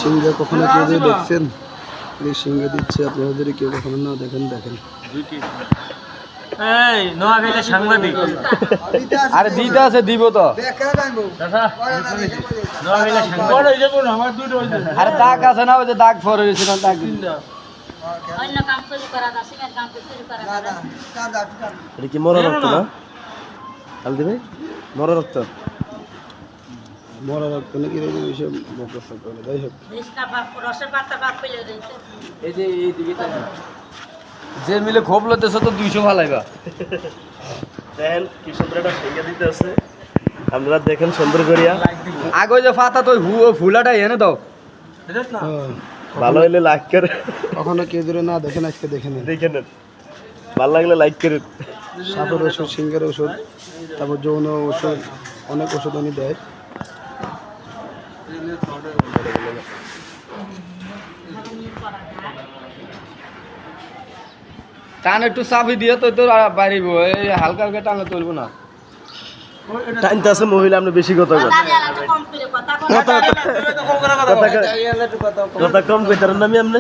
সিংহে কখনো কেউ দেখছেন? সিংহে দিচ্ছে, আপনারা যদি কেউ কখনো না দেখেন দেখেন। আরে দিতে আছে, দিব তো। আরে দাগ আছে না, ওই যে দাগ ফর হয়েছে না, দাগ এটা কি মরা রক্ত না? হাল দিবে মরা রক্ত, মরা রক্ত নাকি যাই হোক, যে মিলে খোপ লতেছে তো 200 ফালাইবা। দেখেন কি সুন্দর একটা সিংহে দিতে আছে, আপনারা দেখেন সুন্দর করিয়া। আগে যে ফাতা তো ফুলাটা এনে দাও, ভালো হইলে লাইক করে, কখনো কেউ যদি না দেখেন আজকে দেখে নেন, দেখে নেন, ভালো লাগলে লাইক করে। সাপের ওষুধ, সিংহের ওষুধ, তারপর যৌন ওষুধ, অনেক ওষুধ উনি দেয়। টান একটু চাপি দিয়ে তো তোর বাড়িব, এই হালকা হালকা টানলে তুলবো না। টাইমটা আছে মহিলা, আপনি বেশি কথা বলেন, কথা কম কইতারেন না আমি আপনি।